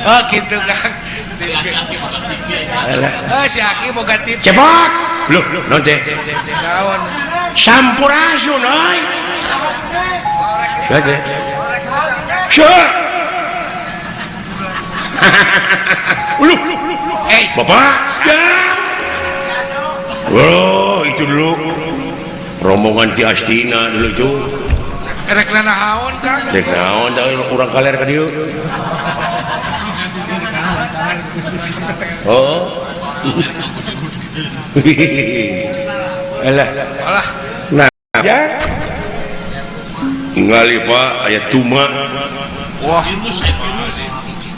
Oh gitu Kang. Oh si Aki boga tip. Cepot. Loh, non teh. Naon? Sampurasun euy. Gade. Syur. Uluh. Bapak. Oh, itu dulu. Rombongan di Astina dulu tuh. Rek nahaon Kang? Rek naon da urang kaler ka dieu. Oh. Alah. Nah, ya. Ngali Pak aya tuma. Wah.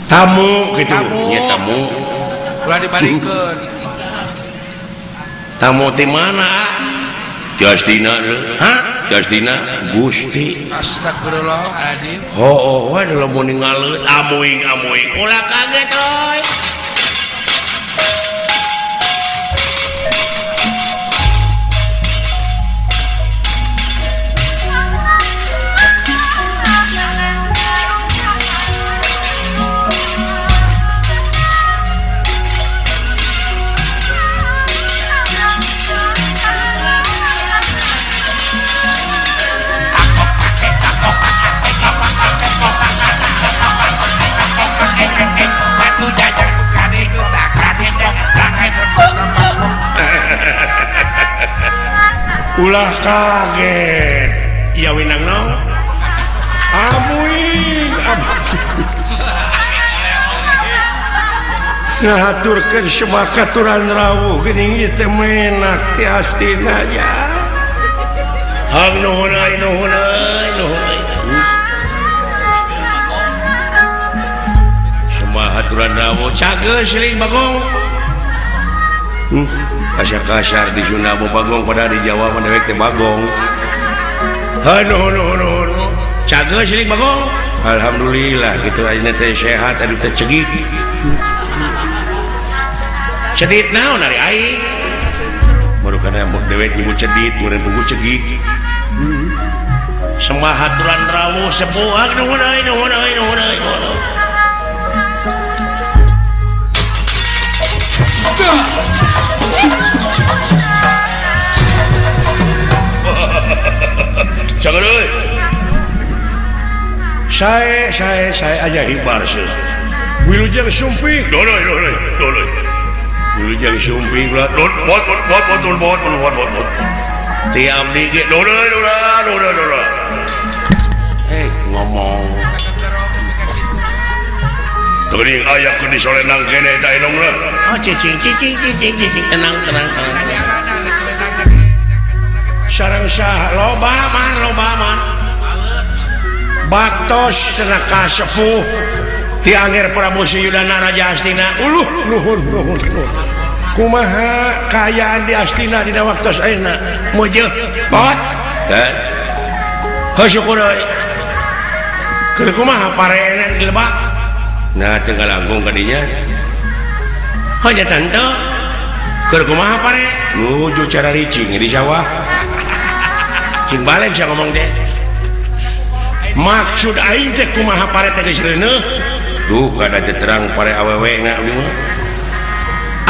Tamu gitu. Nya tamu. Ulah dibalikeun. Tamu di mana? Justina. Hah? Justina Gusti. Astagfirullahaladzim. Oh, waduh lamun ningaleut amuing. Ulah kaget euy. Ulah kaget ya winang naon amuing ngaturkeun semakaturan rawuh geuning ieu teh menak ti Astina nya hang nuhun semakaturan rawuh cageus seuling Bagong. Kasar di Sunda Bagong pada di Jawa mah dewek teh Bagong. Hanu cageus seuling Bagong. Alhamdulillah gitu ayeuna teh sehat anu teh cegik. Cedit naon ari aing? Baru kana dewek nyebut cedit, meureun buku cegik. Semahaturan rawuh sepuh nuhun. Jangan euy. Saya aja hibar sih. Wilujeng sumping. Doloy. Wilujeng sumping lah. Bot. Ti abdi ge doloy. Ngomong. Teuing aya keur disolenang kene eta enong lah. Oh cicing tenang. Sareng sah loba man. Baktos cenah sepuh ti Angger Prabu Siyudana Raja Astina. Nuhun. Kumaha kaayaan di Astina dina waktos ayeuna? Mujeuh pot. Dan syukur euy. Keur kumaha parena di Lebak? Nah tinggal langgung kadinya hanya tante keur kumaha pare nuju cara ricing di sawah cing balik bisa ngomong deh maksud aing teh kumaha pare teh geus reuneuh duh kada teh terang pare awewe na abdi mah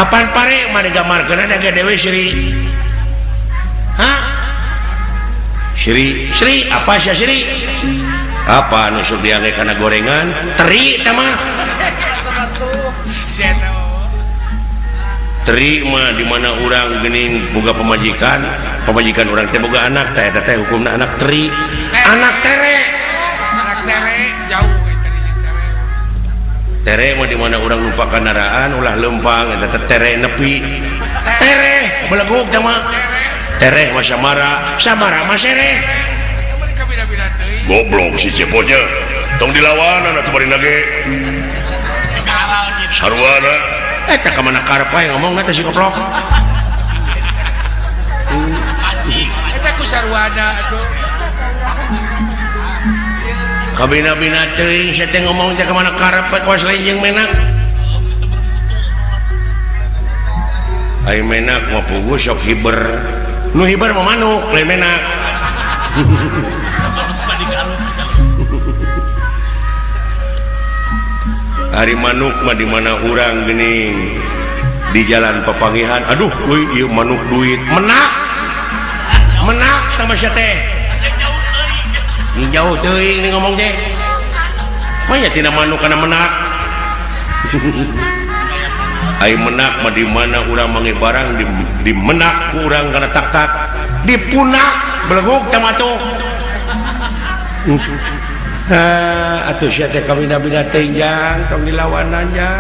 apaan pare mah digambarkeun ada dewe Sri hah Sri apa sih Sri apa nusuk diangge kana gorengan teri tama teri mah dimana orang geuning boga pemajikan orang teh boga anak teh hukumna anak teri anak tere jauh tere mah dimana orang numpak kendaraan ulah lempang eta tere nepi tere beleguk tama tere mah samara mah sereh goblok si cepotnya tong dilawanan atuh bari nage sarwana eta ka mana karep wae ngomong eta si goblok eta ku sarwana atuh kabina-bina teuing saya teh ngomong teh ka mana karep wae kuas lain jeung menak ai menak mah puguh sok hiber nu hiber mah manuk lain menak hari manuk mah di mana orang gening di jalan Pepangihan. Aduh, ieu manuk duit menak sama sia teh. Ini jauh teuing ngomong teh. Manya tina manuk kana menak. Ai menak mah di mana urang mange barang di menak ku urang kana tak-tak, di punak beleguk tamato. Atuh sia teh kawina-bina tenjang tong dilawanannya.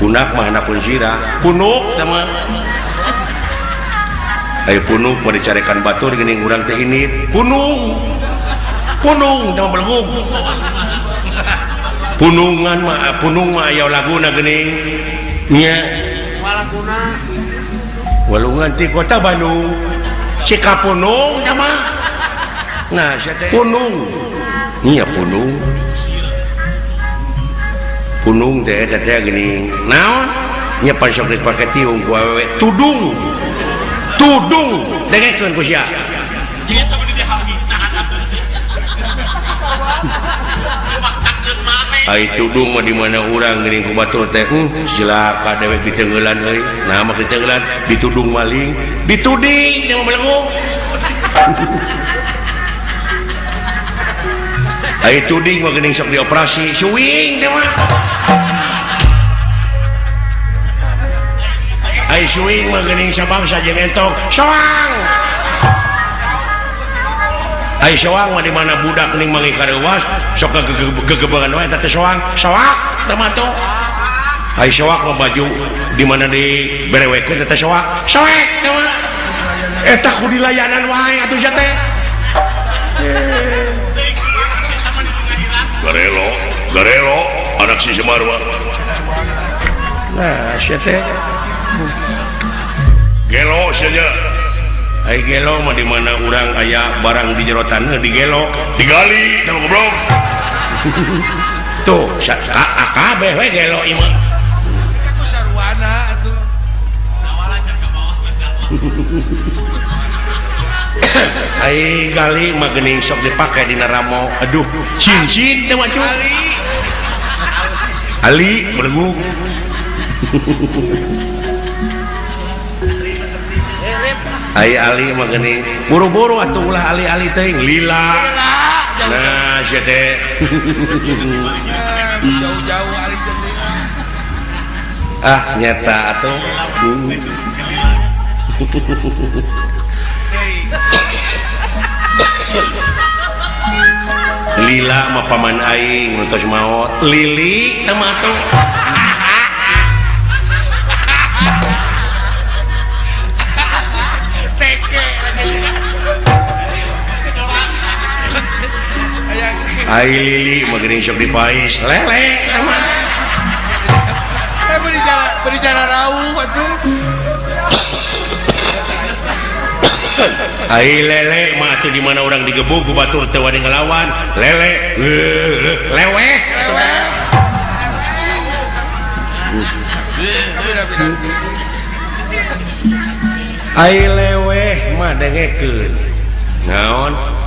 Punak mah hanapun sirah, punuk sama. Ayo punuk mau dicarekan batur geuning urang teh ini. Punung sama beleguk. Punung mah aya laguna geuning nya. Walungan ti kota Bandung. Cikapunung sama. Nah, sia teh punung. Nya punung. Punung teh geuning. Naon? Nya pan sok dipake tiung ku awewe. Tudung. Dengekeun ku sia. Ieu teh di dihawi. Ai tudung mah di mana urang geuning ku batur teh cilaka dewek diteungeulan euy. Nah mah diteungeulan ditudung maling, dituding teh belenggu. Ai tuding mah geuning sok dioperasi, suing teh mah. Ai suing mah geuning sabangsa jeung entok, soang. Ai soang mah di mana budak ning mangi kareuwas sok gegebangan wae teh soang soak tamato. Ai soak mah baju di mana diberewekeun teh soak soek teh mah eta ku dilayanan wae atuh sia teh. Garelo anak si Semar mah. Nah sia teh gelo saja. Ai gelo mah di mana urang aya barang di jero taneuh di gelo, digali teh goblok. Tuh, kabeh we gelo ieu mah. Aku sarwana atuh. Nawala can ka bawah. Ai gali mah geuning sok dipake dina ramo. Aduh, cincin teh mah cu. Ali beleguk. Ai Ali mah geuning buru-buru atuh ulah ali-ali teuing lila. Nah sia teh jauh-jauh ali geuning. Nyata atuh. Lila mah paman aing ngantos maot. Lili teh mah atuh. Ai lili mah geuning sok dipais lele sama. Beri jalan rauh atuh. Ai lele mah atuh di mana urang digebug ku batur teu wani ngelawan lele leweh. Ai leweh mah dengekeun. Naon?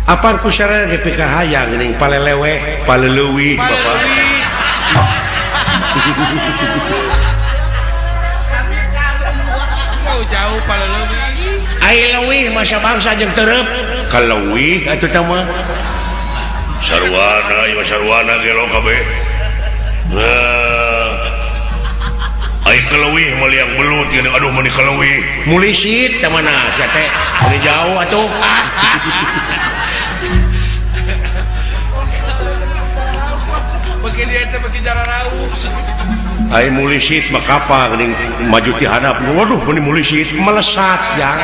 Apaan ku sareng ge pika hayang geuning paleleweh, paleleuwih Bapak. Jauh paleleuwih. Ai leuwih mah sabangsa jeung teureub. Kaleuwih atuh teh mah. Sarwana ieu sarwana gelo kabeh. Nah. Ai kaleuwih mah liang belut geuning aduh meni kaleuwih. Mulisit teh mana sia teh. Meni jauh atuh. Dia teh bagi jalan rauh. Ai mulisit mah kapal geuning maju ti hadap. Waduh meni mulisit melesat jang.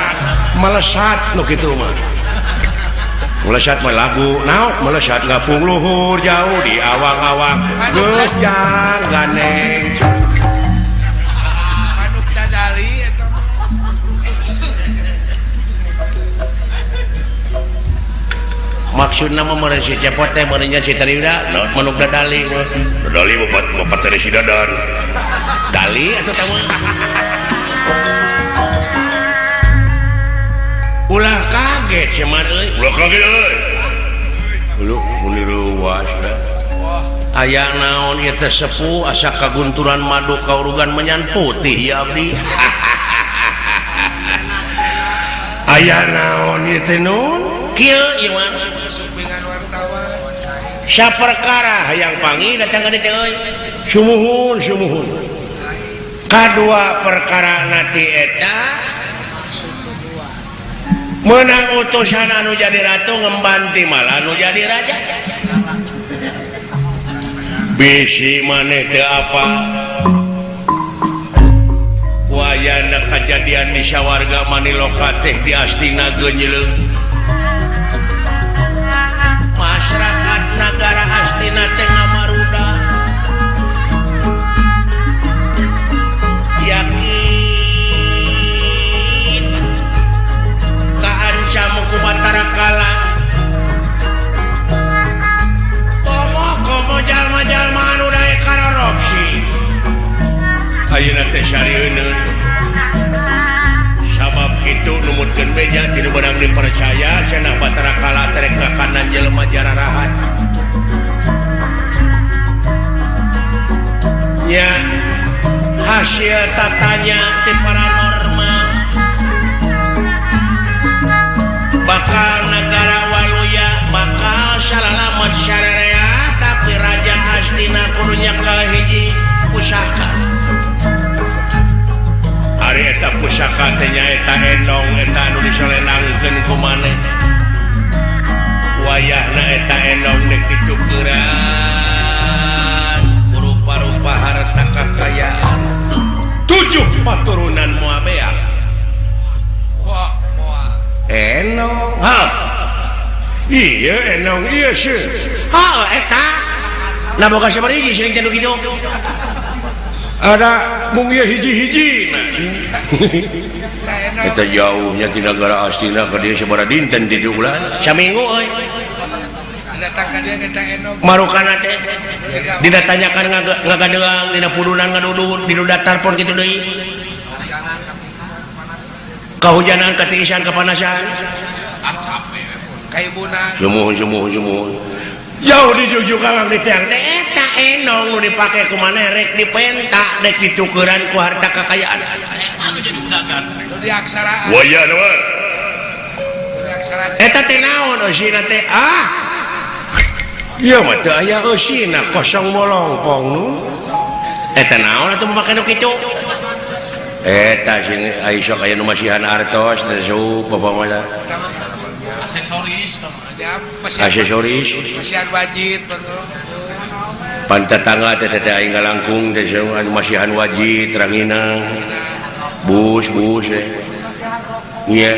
Melesat nu kitu mah. Melesat mah lagu. Naon melesat ngapung luhur jauh di awang-awang. Geus jang ganeng. Manuk dadali eta mah. Maksudna mah meureun si cepot teh meureun si Tarida naon manuk dadali mah. Dadali bapak teh si dadan. Dali atuh teh mah. Ulah kaget Semar euy. Ulah kaget euy. lu muni ruas dah. Aya naon ieu teh sepuh asa kagunturan madu kaurugan menyan putih ya abdi. Aya naon ieu teh nun kieu ieu mah supingan wartawan saperkara hayang pangi datang ka dieu euy sumuhun sumuhun kadua perkara nanti eta menang utusan anu jadi ratu ngembanti malah anu jadi raja bisi maneh teu apa wayana kejadian di sawarga Maniloka teh di Astina geunyeuleuh masyarakat nagara Astina teh ngamaruda yakin kaancam ku Batara Kala komo jalma-jalma anu dae korupsi ayeuna teh sarieun sabab kitu numutkeun beja tinu beunang dipercaya cenah Batara Kala terek ngakanan jelema jararahan nya hasil tatanya ti paranormal bakal negara waluya bakal salalamat syararea tapi Raja Astina kurunya ka hiji pusaka ari eta pusaka teh nyaeta endong eta anu disolenangkeun ku maneh wayahna eta endong dek ditukeran rupa-rupa harta kekayaan 7 paturunan moabea enong ha iya enong iya sih ha eta nah boga sabaraha sering cenah kitu ada mung ieu hiji-hiji nah eta jauhnya ti nagara Astina ka dieu sabaraha dinten ti bulan saminggu euy datang ka dieu eta enong marukana teh didatanyakan ngagadeang dina pudunan ngadudut di datar pon kitu deui kahujanan katiisan kepanasan kaibunan jumuh jauh dijujuk kang di tiang teh eta enong nu dipake ku maneh rek dipenta dek ditukeran ku harta kekayaan eta nu jadi udagan nu diaksaraan waya naon diaksaraan eta teh naon eusina teh ieu mah teu aya eusina kosong molongpong nu eta naon atuh make nu kitu eta sing ai sok aya nu masihan artos teh sup apa mah aksesoris masihan wajib pantatangga teh teh aing ngalangkung teh anu masihan wajib rangina bus iya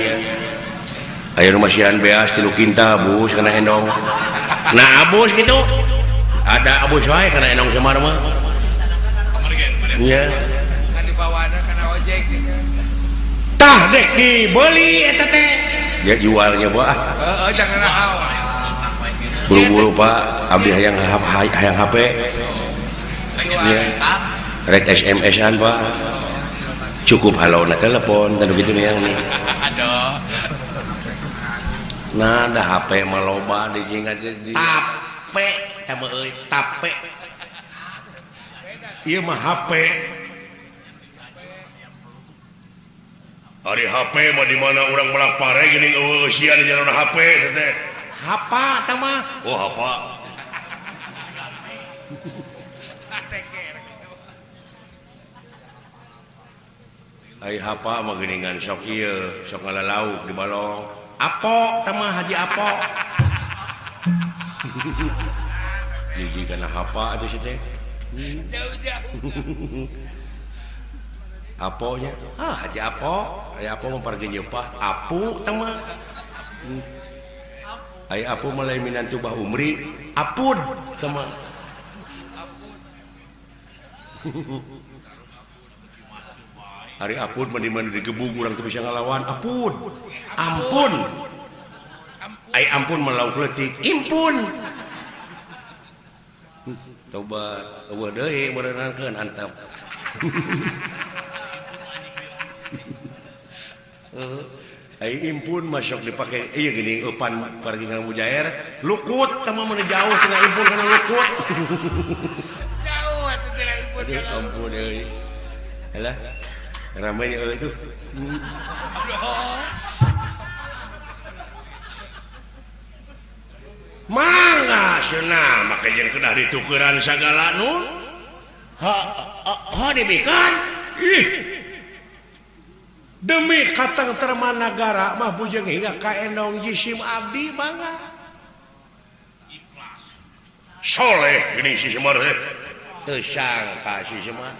aya nu masihan beas 3 kinta bus kana endong nah abus gitu ada abus wae kana endong semar mah iya tah dek dibeli eta teh ya jualnya bah jangan rahau buru-buru Pak abdi hayang HP ya rek SMS-an Pak cukup halona telepon tanu kitu nih nah ada HP mah loba dijingat di tape tah euy tape ieu mah HP hari HP mah di mana orang melak pare geuning eueuh sia di jalan HP teh. Hapa tah mah. Oh, hapa. Ai hapa mah geuningan sok ieu, sok ngalalauk di balong. Apo tah mah Haji Apo. Jadi kana hapa atuh teh. Aponya Haji Apo mempergi nyepah apu teman apu mulai minantu bah umri apud teman hari apud mandi digebuk orang tuh bisa ngelawan apud ampun ampun melauk letik impun tobat deui merenangkeun antap impun masuk dipakai iya gini upan pergi nang mujair lukut sama mana jauh tina impun kana lukut jauh atuh tina impun kana ampun euy alah ramai euy tuh mangga cenah make jeung kedah ditukeran sagala nu ha dibikan ih demi katang terma negara mah bujeng hingga ka enong jisim abdi mangga ikhlas soleh ini si Semar teu sangka si Semar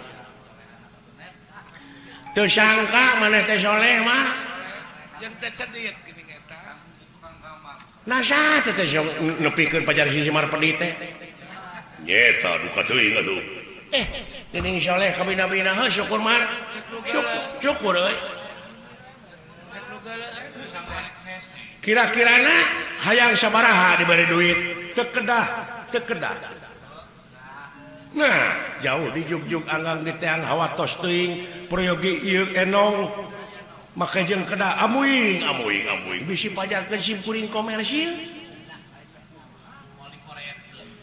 teu sangka maneh teh soleh mah jeung teh cedit gini eta nah saha teh nepikeun pajar si Semar pedit teh nyeta duka teuing atuh geuning soleh kabina-bina heuh syukur mar syukur euy kira-kirana hayang sabaraha diberi duit tekedah nah jauh di juk-juk anggang di teang hawa tos teuing proyogi ieu enong make jeung kedah amuing bisi pajarkeun sim kuring komersil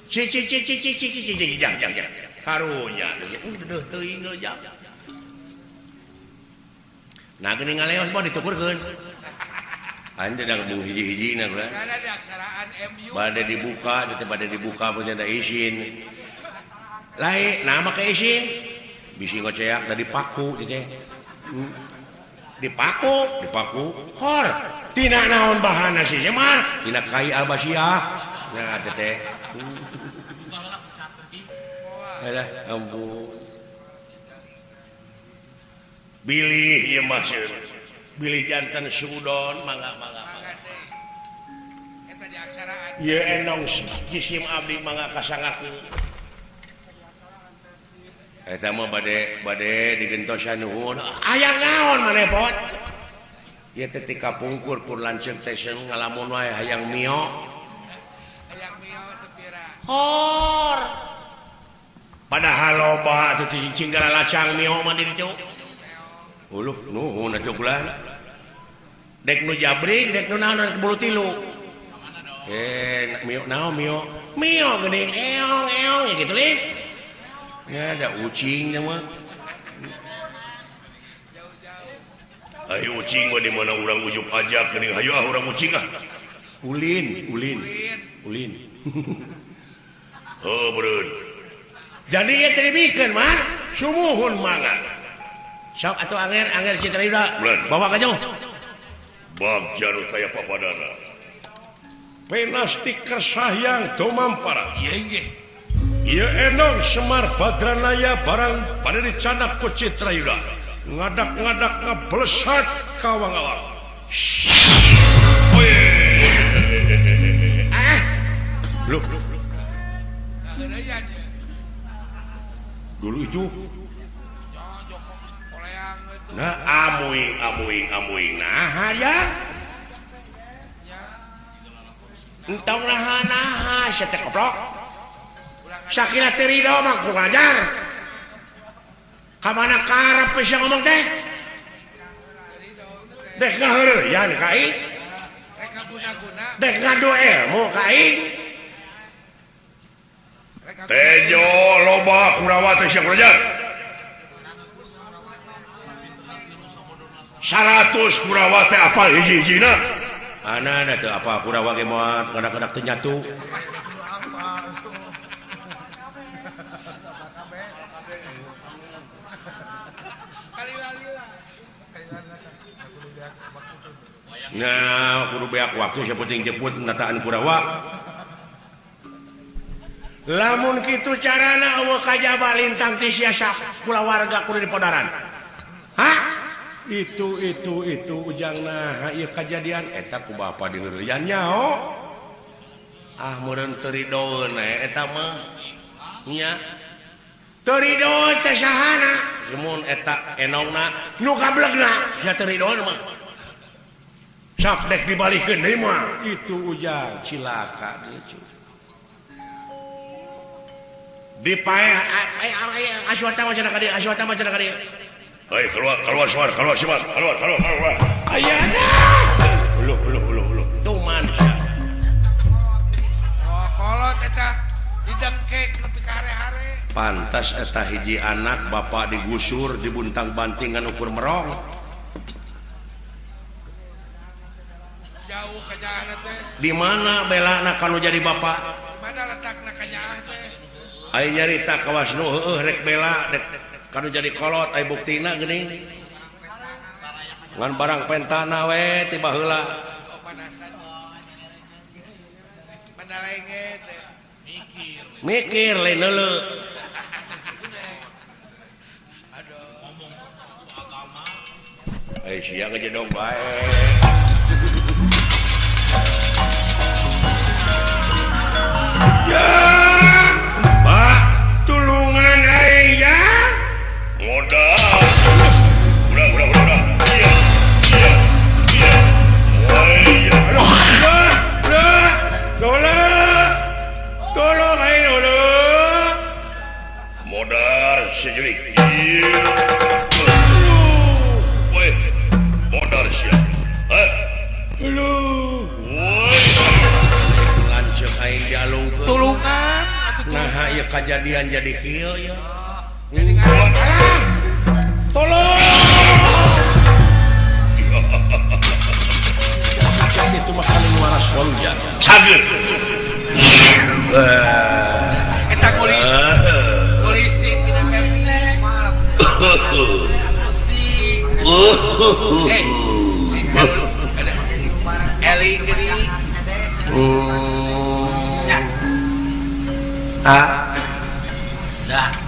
jang karunya deuh teuing jang nah geuning ngaleos mah ditukurkeun anda dah ngomong hiji-hiji nak lah. Ada di aksaraan MU. Pada dibuka punya ada izin. Lain, nama ke izin. Bisi ngoceak dari paku, gitu. Dipaku. Hor, tina naon bahana sih, Semar. Tina kai Albasyah. Nah, teteh. Alah, ampun. Bilih ya masuk. Bilih jantan sudon mangga eta di aksaraan ye enong jisim abdi mangga kasangakeun eta mah bade digentosan nuhun aya naon maneh pot ye teh ti kapungkur pur lanceuk teh ngalamun wae hayang mio teu pira hor padahal loba atuh cicing gara lacang mio mah di ditu uluh nuhun atuh kula dek nu jabrik dek nu naon bulu tilu mio naon mio geuning eong ya gitu lin ya ada ucing mah ayo ucing mah di mana urang ujug ajak geuning hayu urang ucing ulin oh beureun jadi ya teh dibikeun mah sumuhun mangga sok atuh anger Citra Yuda bawa ka jauh bagja nu taya papadana penasti kersayang tumampara ieu enong Semar Badranaya barang pada dicanak ku Citra Yuda ngadak-ngadak ngablesat ka wang-awang lu dulu itu nah amuing nah ya entong nah sete koplok sakila terido mah ku ngajar kamana karep bisa ngomong teh dek ngaheureuyan ka aing rek ngaguna-guna dek ngadu ilmu ka aing tejo loba Kurawa teh sia ngajar 100 Kurawa teh apal hiji-hijina ana teh apa Kurawa ge moal kadang-kadang teu nyatu nah kudu beak waktu sapenting jemput nataan Kurawa lamun kitu carana eueuh kajaba lintang ti siasa kulawarga kudu dipodaran hah itu ujangna ieu kajadian eta ku bapa diheureuyan nyaho meureun teu ridoeun eta mah nya teu ridoeun teh sahana mun eta enongna nu gablegna sia teu ridoeun mah sok dek dibalikeun deui mah itu ujang cilaka dieu dipae aswata macana ka dieu. Hei, keluar. Ayah. pantas eta hiji anak bapak digusur dibuntang bantingan ukur merong jauh ke jalan teh di mana belana kanu jadi bapak mana letakna ka nyaah teh ai nyarita kawas nu heueuh rek bela dek kanu jadi kolot ai buktina geuning ngan barang pentana we tiba heula oh panasan pandalenget teh mikir lain heuleuh sia ngejedog bae ya Pak tulungan aing ya modal udah iya aduh tolong aing modal sejurik iya modal siap halo woi lanceng aing dialungkeun tulungan nah ieu kajadian jadi kieu ya jadi ngalah tolong itu mah kali waras walja sageur eta polisi kita singkat ada Eli gini dah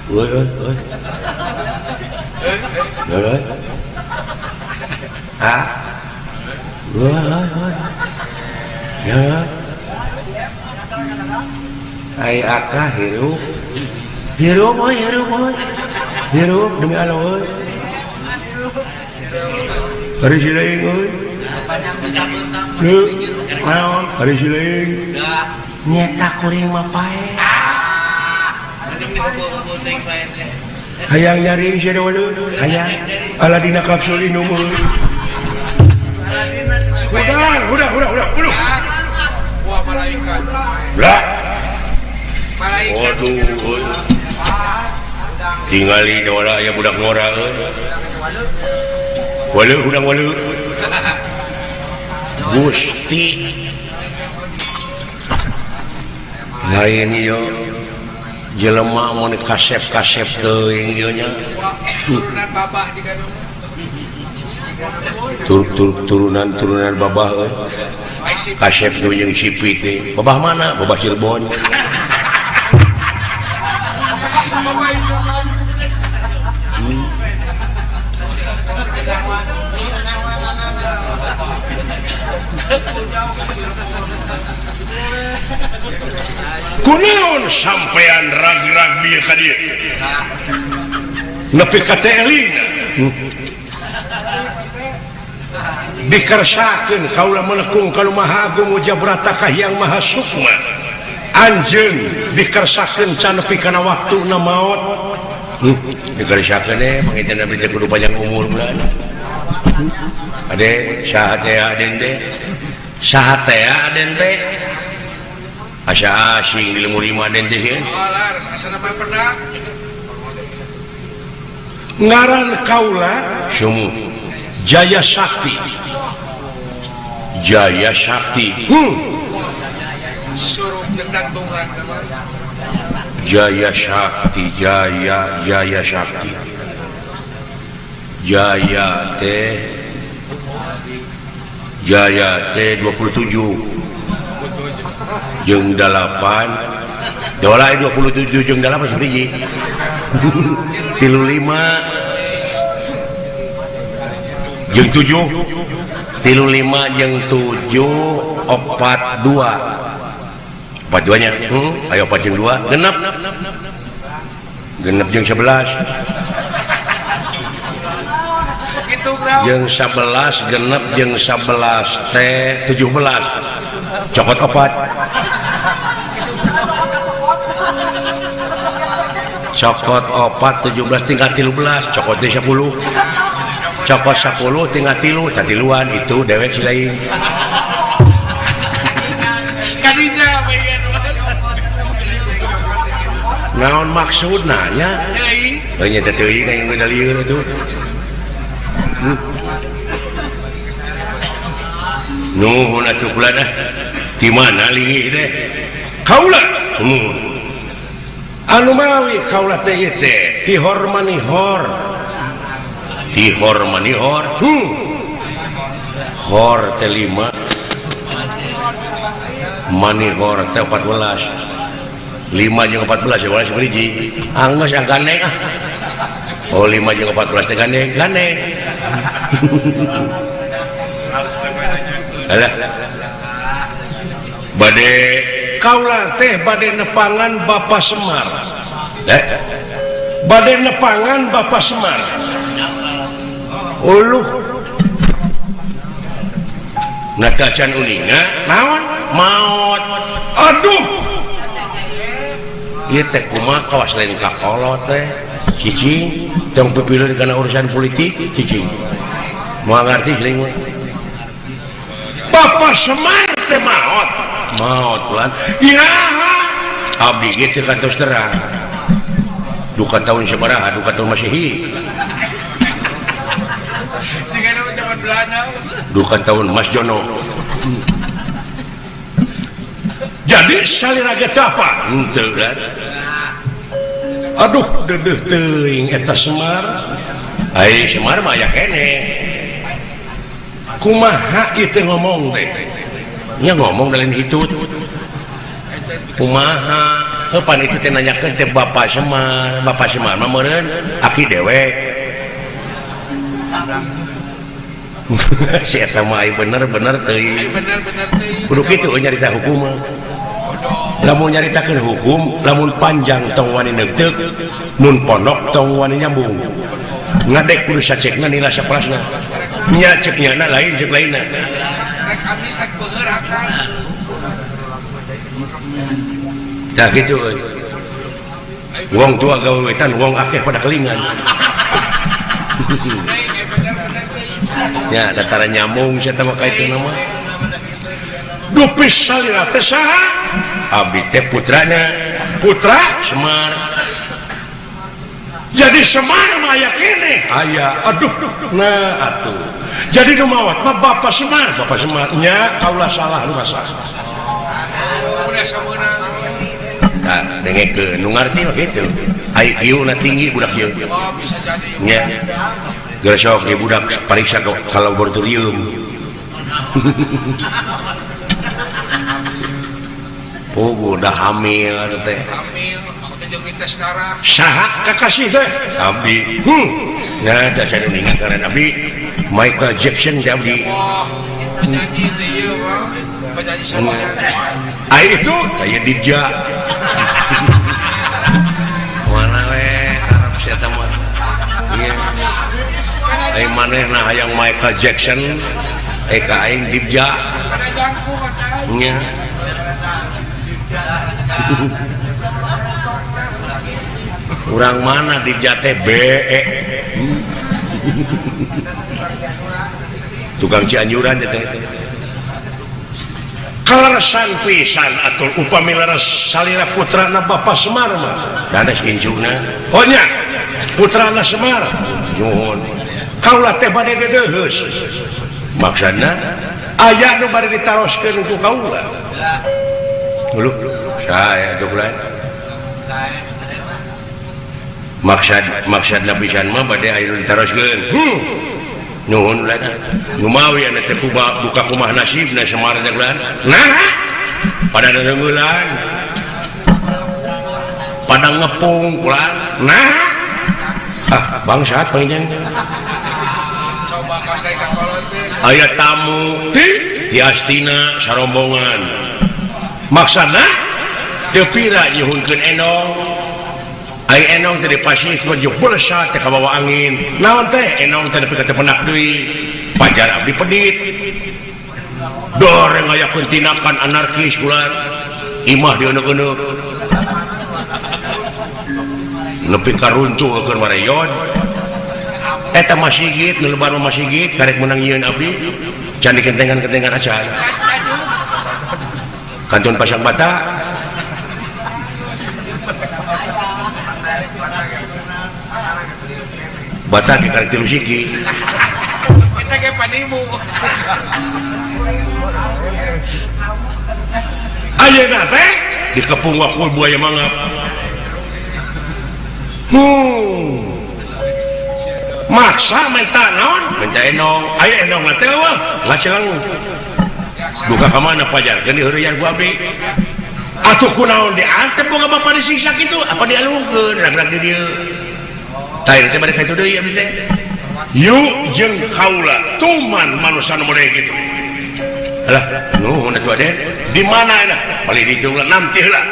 woi ya ai akah hirup demi Allah euy hari sileung euy naon hari sileung nyeta kuring mah pae hayang nyari sia dewe hayang aladina kapsul inumul udah wah malaikat lah malaikat waduh tingali dola aya budak ngora euy walu Gusti lain ieu jelema mun kasep teuing ieu nya turunan babah juga turunan babah euy kasep teu jeung sipit teh babah mana babah Cirebon kunaon sampean rag-rag bieu ka dieu nepi ka teh elina dikersakeun kaula melekung ka Maha Agung Jabrata Kahyang Maha Sukma anjeun dikersakeun can nepi kana waktuna maot dikersakeun pangitna beureut kudu panjang umur bulan ade saha teh aden teh asa asing di lemur lima aden teh sieun ngaran kaula sumu Jaya Sakti suruh jantungan Jaya Sakti Jaya teh 27 jeung 8 dola 27 jeung 8 sabiji 35 jeung 7 35 jeung 7 42 nya ayo 4 jeung 2 genep jeung 11 jeung 11 genep jeung 11 teh 17 cokot 4 cokot 4 17 tinggal 13 cokot 10 cokot 10 tinggal 3 tatiluan itu dewek si lain kadinya naon maksud nanya nyata teuing yang udah lieur itu nuhun atuh kula dah di mana linggih teh kaula anu mawi kaula teh ieu teh tihor manihor hor teh 5 manihor teh 14 5 jeung 14 ya walas beriji anggeus gandeng oh 5 jeung 14 teh gandeng alah bade kaula teh bade nepangan Bapak Semar bade nepangan Bapak Semar uluh natacan ulinga naon maot aduh ieu teh kumaha kawas lain kakolot teh cicing tong pipileuh kana urusan politik cicing moal ngarti geuning we Bapak Semar teh maot pulan iraha abdi ge teh kantos terang duka tahun sabaraha duka tahun Masehi duka tahun Mas Jono jadi saliraga teh apa henteu kan aduh dedeuh teuing eta Semar ai Semar mah aya keneh kumaha ieu teh ngomong teh nya ngomong dalam hitut kumaha pan itu teh nanyakeun teh Bapak Semar mah meureun aki dewek si eta mah bener teuing kudu kitu nyarita hukum mah lamun nyaritakeun hukum lamun panjang tong wani neugdeug mun pondok tong wani nyambung ngadek kudu sacekna nila sapelasna nya cek nyana lain cek lainna rek abdi sak beungeur akan tah kitu euy wong tua gawe wetan wong akeh pada kelingan ya dataran nyambung sia teh mah kaituna mah dupis salira teh saha abdi teh putra Semar jadi Semar mah aya keneh aya aduh nah atuh jadi nu maot mah Bapak Semar nya kaula salah lu rasa udah sameunang nah dengekeun nu ngarti mah kitu IQ na tinggi budak ieu oh bisa jadi nya geus sok ieu budak pariksa ka laboratorium oh udah hamil teh aku teh jeung tes darah saha kakasih teh abdi nya da can ningat karena abdi Michael Jackson teh abdi penyanyi teh ieu mah penyanyi sabayan ai itu aya Dija mana we harap sia teh mah ieu ai manehna hayang Michael Jackson ka aing Dija kana jangkung nya urang mana di jate BE tukang Cianjuran teh kaleresan pisan atul upami leres salira putrana Bapak Semar mah danes injuna oh nya putrana Semar nyuhun kaula teh bade dedeheus maksudna aya nu bade ditaroskeun ku kaula dulu saya itu bulan maksud nabisan mah bade aya ditaroskeun nuhun ulah nu mawi anu teh buka kumah nasibna Semar teh bulan nah pada ngeunggulan pada ngepung bulan nah bangsat panjen coba kasih ka kolot teh aya tamu ti astina sarombongan maksudna teu pira nyuhunkeun enong ai enong teh dipasih jeung belesat teh ka bawa angin naon teh enong teh nepi ka teu penak deui pajar abdi pedit doreng aya tindakan anarkis kulan imah dieuneuk-euneuk nepi ka runtuhkeun mareyon eta masjid nu lebar mah masjid karek menang nyieun abdi can dikentengan-kentengan acan Kanton Pasang Bata batak ke karek 3 siki kita kayak panimu ayeuna teh dikepung wakul buaya mangap maksa minta naon minta enong aya enong na teh wah ngacelang duka ka mana pajarkeun di heureuyang ku abdi atuh kunaon diantep boga bapa disiksa kitu apa dialungkeun rag-rag di dieu tah teh bade ka itu deui abdi teh yuk jeung kaula tuman manusia nu model kitu alah nuhun atuh Aden di mana eta balik di jungla nanti heula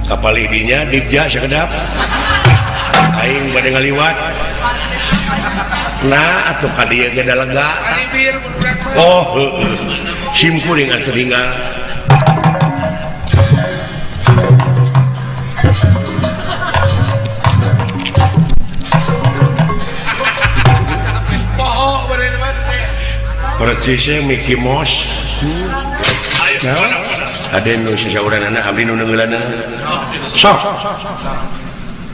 kapal idinya dibja sakedap aing bade ngaliwat nah atuh ka dieu ge da lega alibir budak mah oh heueuh sim kuring atuh tinggal poho beureun mah teh persisnya Mickey Mouse nah Aden nu sasauranana abdi nu neungeulanna sok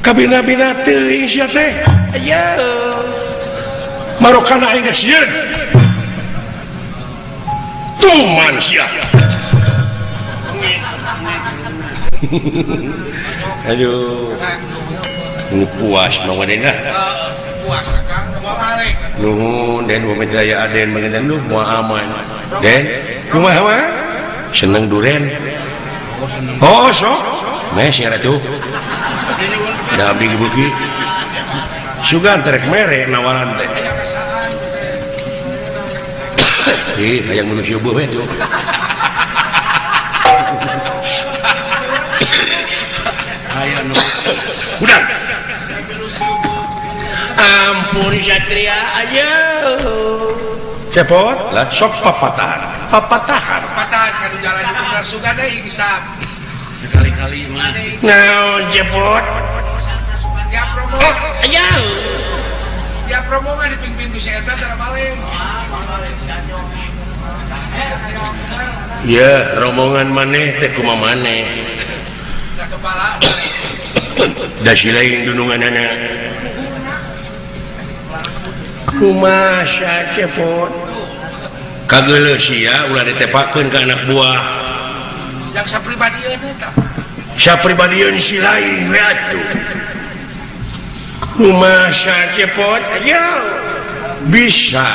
kabina-bina teuing sia teh aya marokana aing geus sieun tuman sia aduh ini puas mah wadena puasa Kang mau balik nuhun den pamit aya Aden bangeun lu moal aman den kumaha mah seneng duren oh sok mes ya ratu da abdi gebuki sugan terek mere nawaran teh ih hayang nu subuh we tuh aya nu udah ampun satria aja cepot lah sok papatahan patahan kanu jalan itu benar suga deui bisa sekali-kali mah naon cepot ya promo aja ya promo mah di ping-ping bisa eta tara balik ya rombongan maneh teh kumaha maneh da kepala da silain dununganana kumaha cepot kageuleus sia ulah ditepakeun ka anak buah yang sapribadieun eta sapribadieun si lain we atuh kumaha cepot aja bisa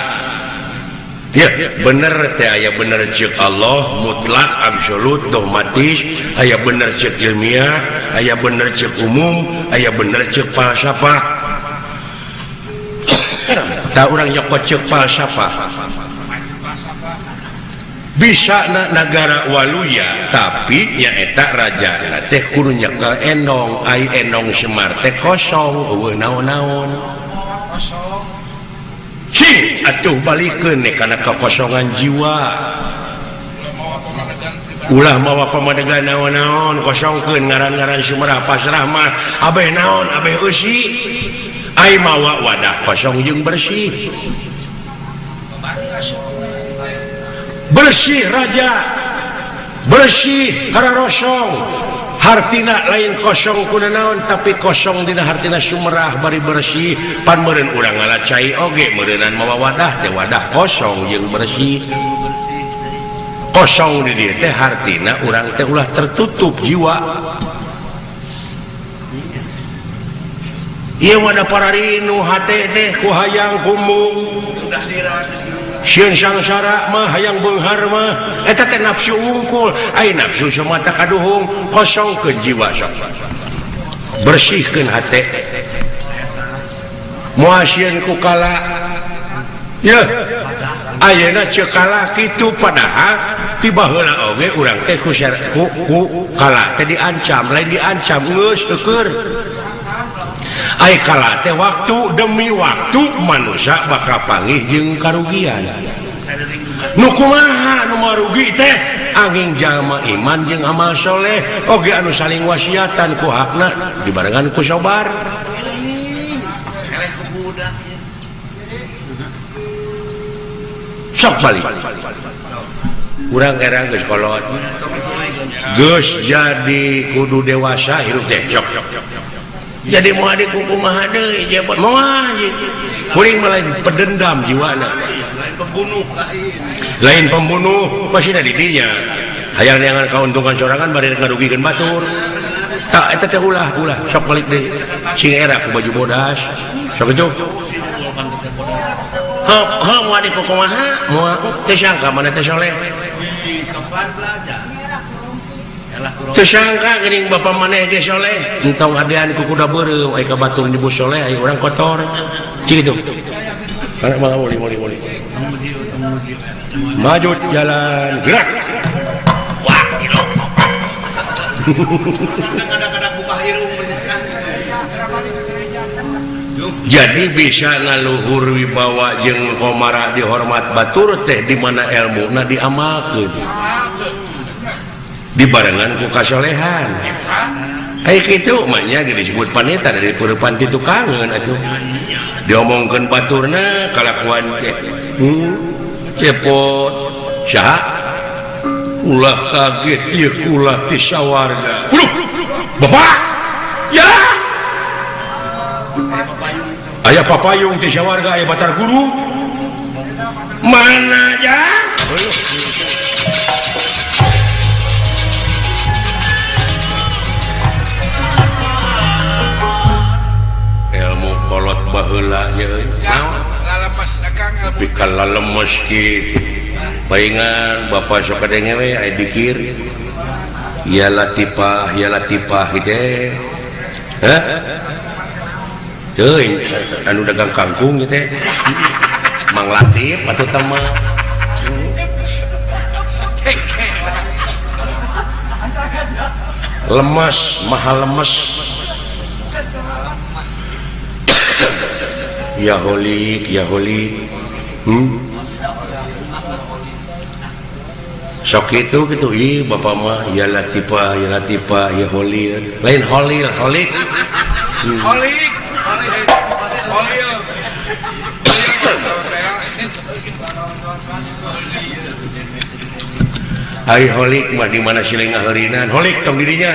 ya bener teh aya bener ceuk Allah mutlak absolut dogmatis aya bener ceuk ilmiah aya bener ceuk umum aya bener ceuk falsafah tah urang nyokot ceuk falsafah bisa negara waluya tapi nyaeta raja teh kudu nyekel enong ai enong Semar teh kosong eueuh naon-naon kosong sing atuh balikeun kana kekosongan jiwa ulah mawa pamadegan naon-naon kosongkeun ngaran-ngaran Sumerah pasrah mah abeh naon abeh eusi ai mawa wadah kosong jeung bersih bersih raja bersih kararosong hartina lain kosong kuna naon tapi kosong dina hartina Sumerah bari bersih pan meureun urang ngalacai oge meureunan mawa wadah teh wadah kosong jeung bersih kosong di dieu teh hartina urang teh ulah tertutup jiwa ieu wadah pararinu hate teh ku hayang kumbung sieun sangsara mah hayang beunghar mah eta teh nafsu ungkul ai nafsu semata kaduhung kosongkeun jiwa sok bersihkeun hate moal sieun ku kala ya ayeuna ceuk kala kitu padahal tiba heula oge urang teh ku kala teh diancam lain diancam geus teu keur ai kala teh waktu demi waktu manusia bakal panggih jeung karugian nu kumaha nu marugi teh angin jalma iman jeung amal soleh oge anu saling wasiatan ku hakna dibarengan ku sabar sok balik urang erang geus kolot Gus jadi kudu dewasa hirup teh sok jadi mau adik kumaha deui jabat moal kuring lain pedendam jiwana lain pembunuh masih ada di dinya hayang neangan kauntungan sorangan bari ngarugikeun batur tak eta teh ulah sok balik deui sing era ku baju bodas sok itu ha mau adik kumaha moal teh sangka mana teh soleh tersangka geuning bapak maneh ge soleh entong adean ku kuda beureuh aya ka batur nyebut soleh aya urang kotor cing kitu kana mah muli maju jalan gerak wah kilo jadi bisa ngaluhur wibawa jeung komara dihormat batur teh di mana ilmuna diamalkeun dibarengan ku kasolehan aya kitu manya disebut paneta dari peurepan ti tukangeun atuh diomongkeun baturna kalakuan teh cepot saha ulah kaget ieu ulah ti sawarga bapak ya aya papayung ti sawarga aya batar guru mana ya kolot baheula nya euy lalemes akang tapi kalau lemes kitu paingan bapak sok kadenge we aya dikir ya latifah kitu heh teuing anu dagang kangkung teh Mang Latif atuh tama lemes mahal lemes ya holik sok itu gitu ih bapak mah ya latifah ya holik lain holik holik hari holik mah di mana sileng ngaheurinan holik tong dirinya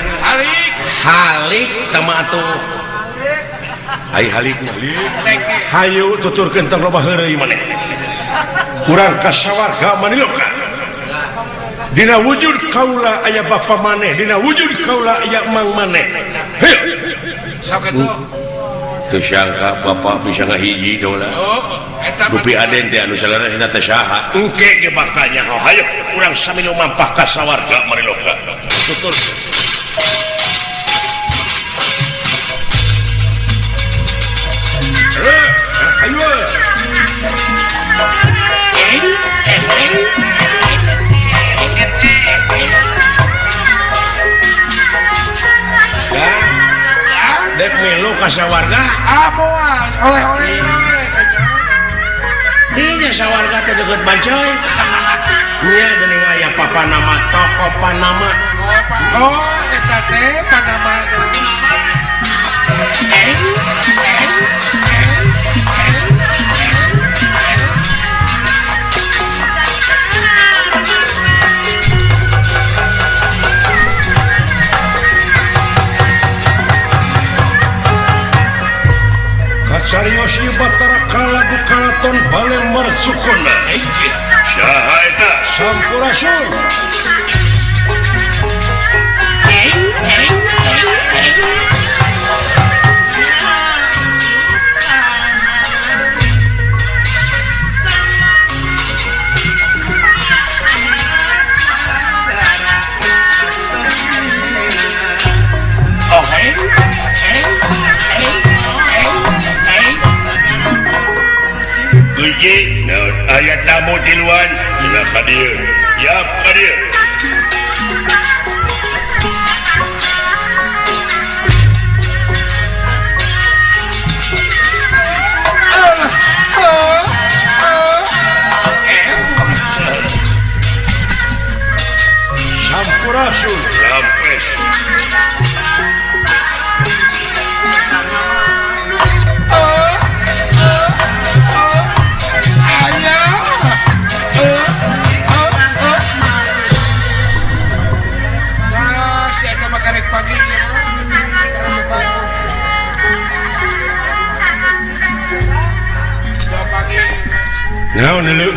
halik tama atuh ai halik hayu tuturkeun tong loba heureuy maneh urang ka sawarga maniloka dina wujud kaula aya bapa maneh dina wujud kaula aya mang maneh heuh sok atuh teu sangka bapak bisa ngahiji dola gupi aden teh anu salaresna teh saha engke ge bakalnya hayu urang sami nu mampah ka sawarga maniloka tuturkeun dek milu kasawarga moal oleh-oleh dinya sawarga teh deukeut Bancoy nya geuning aya papa nama toko Panama eta teh Panama kacarios ieu batara kalagu kalaton bale marcukonna saha eta Sampurasun Guji, ayat tamu di luar, jenak hadir, yap hadir. Sampurasun, Rampes. naon dulu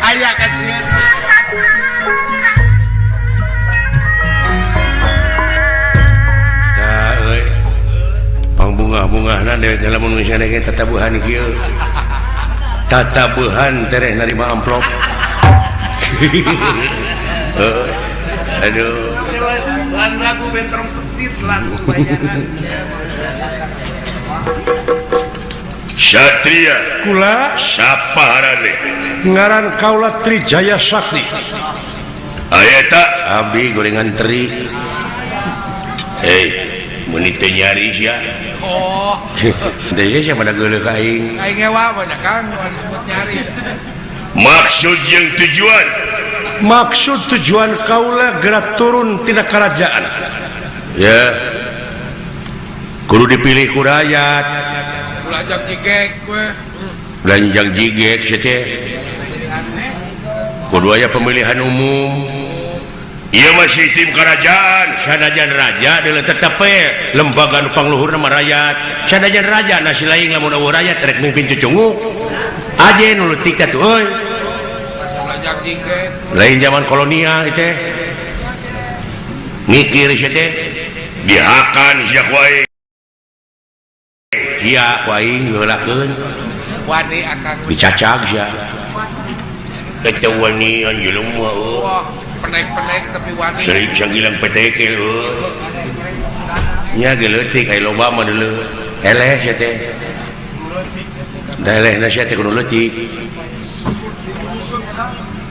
ayah kasihan bunga-bunga dalam manusia tatabuhan kieu tatabuhan tereh narima amplop aduh lagu bentrong petit lagu bayangan Satria kula sapaharane ngaran kaula Trijaya Sakti aya tak abdi gorengan teri menit teh nyaris ya oh teh sia pada geuleuh ka aing aing ngewa banyak kan disebut nyari maksud jeung tujuan maksud tujuan kaula gerak turun tina kerajaan ya kudu dipilih ku rakyat belajar jigek gue belanjang jigek teh kudu aya pemilihan umum iya masih sistem kerajaan sanajan raja adalah tetap lembaga nu pangluhur nama rakyat sanajan raja nasi lain lamun eueuh rakyat rek mimpin cucungu aja nu leutik tuh euy belajar jigek lain zaman kolonial teh mikir teh dihakan sia ku aing sia ku aing ngeulakeun wani akang dicacag sia ketewanian jelema wah penek-penek tapi wani dari bisa gilang petekel nya geleutik aya loba mah deuleu eleh sia teh da elehna sia teh kudu leutik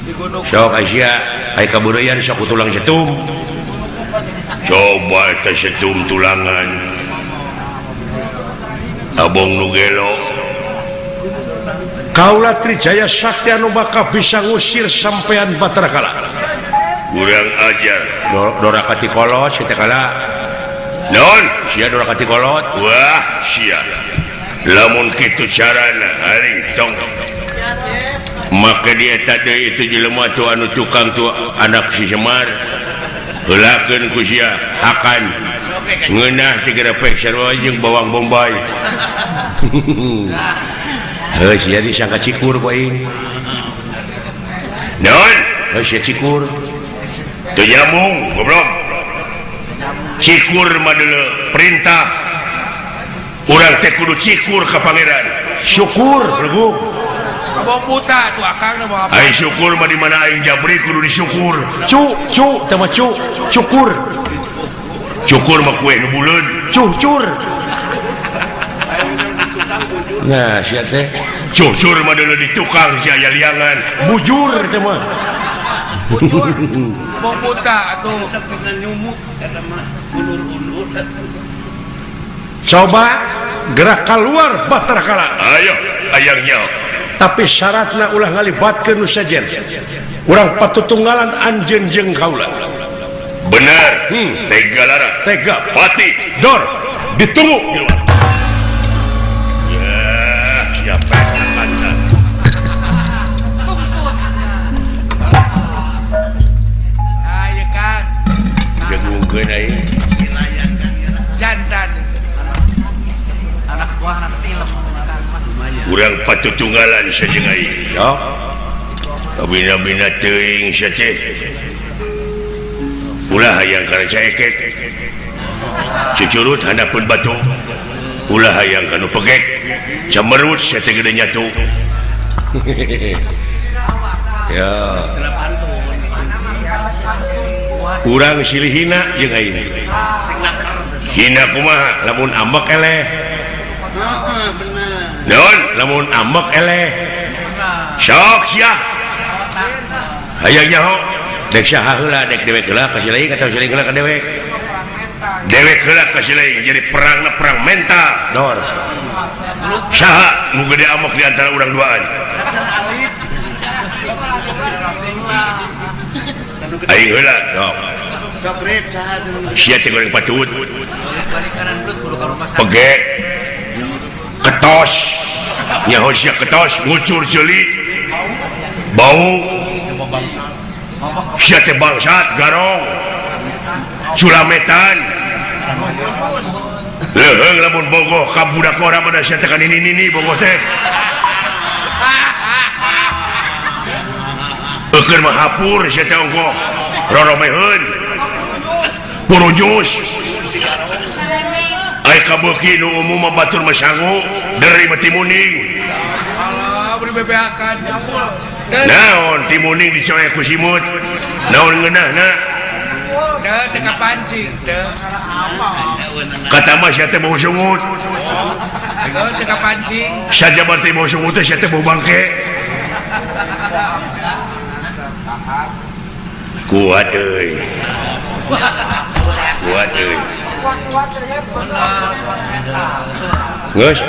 di gunung sok aya aya kabudayan sok tulang setum coba eta setum tulangan abong nu gelo kaula Trijaya Sakti anu bakal bisa ngusir sampean Batara Kala kurang ajar dorakati kolot sia teh kala non sia dorakati kolot wah sia lamun kitu carana aing tong maka dia tadi itu jelema tu anu tukang tu anak si Semar heulakeun ku sia hakan ngeunah 3 pek sarua jeung bawang bombay sia disangka cikur ku aing non sia cikur teu nyambung goblok cikur mah deuleu perintah urang teh kudu cikur ka pangeran syukur legug abang buta tuh akang na bawa ai syukur mah di mana aing jabri kudu disyukur cu teh mah cukur syukur mah kue nu buleud cucur nah sia teh cucur mah deuleu di tukang sia aya liangan bujur teh mah bujur abang buta tuh coba gerak keluar Batara Kala ayo ayangnya tapi syaratna ulah ngalibatkeun nu sajen urang patutunggalan anjeun jeung kaula bener tega lara tega pati dor ditunggu ya siapa yang akan ayo kan jengungkeun aing jantan anak buah film urang patutunggalan sajeung aing ya bina-bina teuing sia teh ulah hayang kana caekek cucurut handapun batu ulah hayang kanu pegek camerut sia teh gede nyatu ya urang silih hina jeung aing hina kumaha lamun ambek eleh non lamun ambek eleh sok sia hayang nyaho dek saha heula dek dewek heula ka si lain atau si lain heula ka dewek heula ka si lain jadi perangna perang mental dor saha nu gede amok di antara urang duaan aing heula sok sia teh goreng patut pege ketos nyaho sia ketos ngucur ceuli bau sia teh bangsat garong sulametan leuheung lamun bogoh ka budak orang pada sia teh ka nini bogoh teh eukeun mah hapur sia teh ongkoh roromeheun purujus ai kabeuki nu umum mah batur mah sangu dari mah timuning Allah beri bebeakan naon timuning dicoek ku simut naon ngeunahna teu ka pancing teu kata mah sia teh bau sungut teu ka pancing sajabat teh bau sungut teh sia teh bau bangke kuat euy geus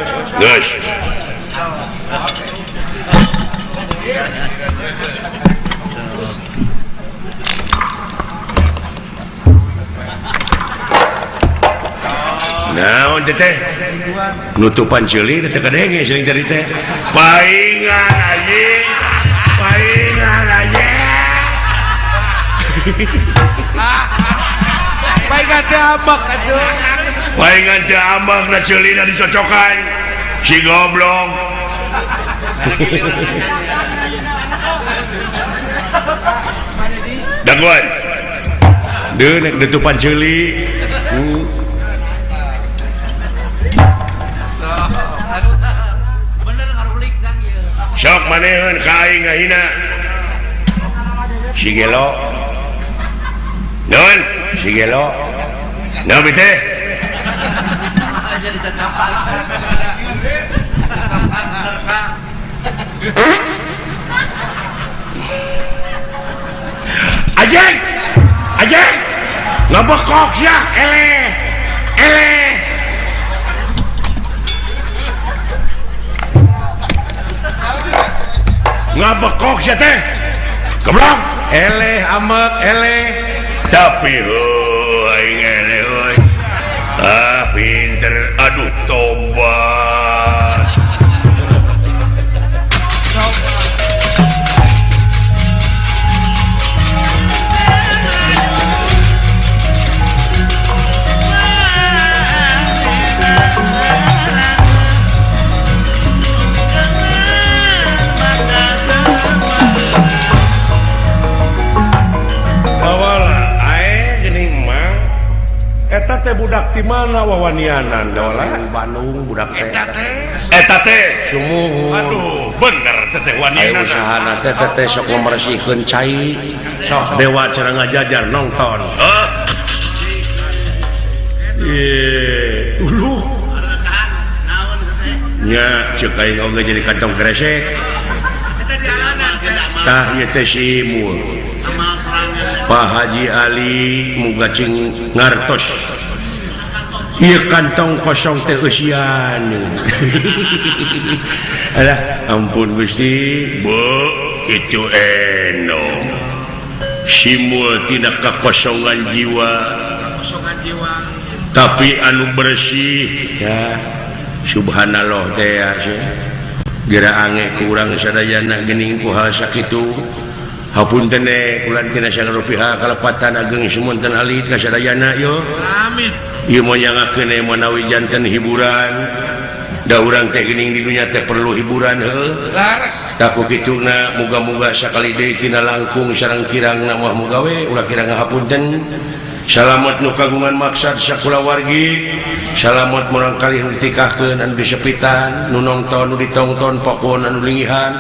naon teh nutupan ceuli teh kadenge seuing tadi teh paingan anjing paingan teh ambak atuh paingan teh ambak na ceulina dicocokan si goblok daguan deu nek nutupan ceuli sok maneheun ka aing ngahina si gelo non si gelo nabi teh ajeng ngabekok sia eleh ngabekok sia teh goblok eleh amek eleh tapi aing eleh euy pinter aduh tobat eta teh budak di mana wawanianan dola Bandung budak teh eta teh sumuhun aduh bener teh wanianan aya usahana teh sok meresihkeun cai sok dewa cenah ngajajar nonton uluh nya ceuk aing oge jadi kantong kresek tah ieu teh simul Pak Haji Ali muga cing ngartos ieu kantong kosong teh eusian alah ampun Gusti bu itu eno simul tidak kekosongan jiwa tapi anu bersih ya subhanallah teh ya geura ange ku urang sadayana geuning ku hal sakitu hapunten ulan tina sang rupiah kalepatan ageng semunten alit ka sadayana yo amin ieu moal nyangakeun manawi janten hiburan da urang teh geuning di dunya teh perlu hiburan heuh laras tah ku kituna muga-muga sakali deui tina langkung sareng kirangna moal muga we ulah kirang hapunten salamet nu kagungan maksad sakulawargi salamet murang kali ditikahkeun anu disepitan nu nongton nu ditongton pokona anu lingihan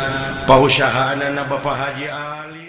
pausahaanana Bapak Haji Ali